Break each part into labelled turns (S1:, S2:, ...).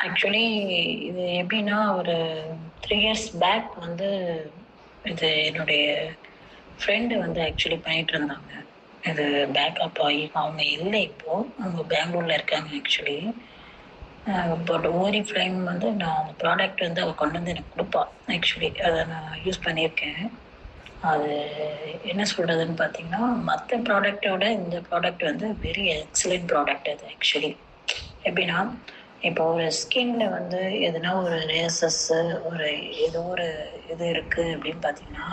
S1: Actually இது எப்படின்னா, ஒரு 3 இயர்ஸ் பேக் வந்து இது என்னுடைய ஃப்ரெண்டு வந்து ஆக்சுவலி பண்ணிட்டுருந்தாங்க. இது பேக்கப் ஆகி அவங்க இல்ல இப்போ. அவங்க பெங்களூர்ல இருக்காங்க ஆக்சுவலி. பட் ஓரிஃப்ளேம் வந்து நான் அந்த ப்ராடக்ட் வந்து அவ கொண்டு வந்து எனக்கு குடுப்பா. ஆக்சுவலி அத நான் யூஸ் பண்ணியிருக்கேன். அது என்ன சொல்றதுன்னு பார்த்தீங்கன்னா, மத்த ப்ராடக்ட்ட விட இந்த ப்ராடக்ட் வந்து வெரி எக்ஸலன்ட் ப்ராடக்ட் அது ஆக்சுவலி. எப்படின்னா, இப்போ ஒரு ஸ்கின்ல வந்து எதுனா ஒரு ரேசஸ்ஸு, ஒரு ஏதோ ஒரு இது இருக்கு அப்படின்னு பார்த்தீங்கன்னா,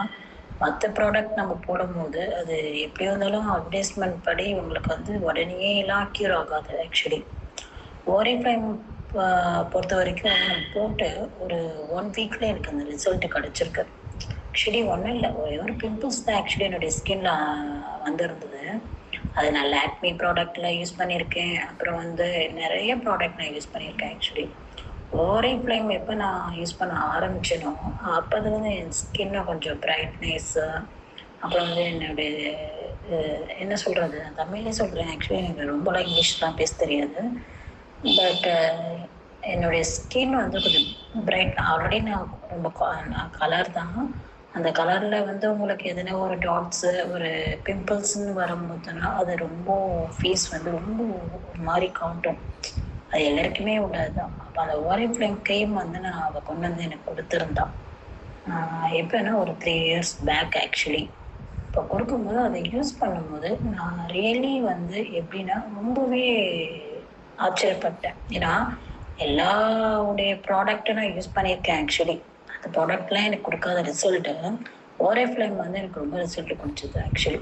S1: மத்த ப்ராடக்ட் நம்ம போடும்போது, அது எப்படி இருந்தாலும் அட்வர்டைஸ்மென்ட் படி உங்களுக்கு வந்து உடனேலாம் க்யூர் ஆகாது ஆக்சுவலி. ஓரிஃப்ளைம் ப பொறுத்தவரைக்கும் போட்டு ஒரு 1 வீக்ல எனக்கு அந்த ரிசல்ட் கிடைச்சிருக்கு. ஆக்சுவலி ஒண்ணும் இல்ல. ஒரே ஒரு பிம்பிள்ஸ் தான் ஆக்சுவலி என்னுடைய ஸ்கின்ல வந்திருந்தது. அது நான் லாக்மி ப்ராடக்ட்ல யூஸ் பண்ணியிருக்கேன். அப்புறம் வந்து நெறைய ப்ராடக்ட் நான் யூஸ் பண்ணியிருக்கேன் ஆக்சுவலி. ஓரிஃப்ளைம் எப்ப நான் யூஸ் பண்ண ஆரம்பிச்சேனோ, அப்போதுலருந்து என் ஸ்கின்ல கொஞ்சம் பிரைட்னஸ்ஸு, அப்புறம் வந்து என்னுடைய என்ன சொல்றது? தமிழ்லயே சொல்றேன். ஆக்சுவலி எனக்கு ரொம்பலாம் இங்கிலீஷ்லாம் பேச தெரியாது. பட் என்னுடைய ஸ்கின் வந்து கொஞ்சம் பிரைட் ஆல்ரெடி நான் கலர் தான். அந்த கலர்ல வந்து உங்களுக்கு எதுனா ஒரு டாட்ஸு, ஒரு பிம்பிள்ஸ்ன்னு வரும்போதுனா, அது ரொம்ப ஃபேஸ் வந்து ரொம்ப ஒரு மாரி காட்டும். அது எல்லாருக்குமே உள்ளது தான். அப்ப அந்த ஓரிஃப்ளேம் கிரீம் வந்து அவ கொண்டு வந்து எனக்கு குடுத்திருந்தா. எப்பன்னா ஒரு 3 இயர்ஸ் பேக் ஆக்சுவலி. இப்போ குடுக்கும்போது அத யூஸ் பண்ணும்போது, நான் ரியலி வந்து எப்படின்னா, ரொம்பவே ஆச்சரியப்பட்டேன். ஏன்னா, எல்லாவுடைய ப்ராடக்ட்டும் நான் யூஸ் பண்ணியிருக்கேன் ஆக்சுவலி. அந்த ப்ராடக்ட்லாம் எனக்கு குடுக்காத ரிசல்ட்டு, ஓரிஃப்ளேம் வந்து எனக்கு ரொம்ப ரிசல்ட் குடுச்சுது ஆக்சுவலி.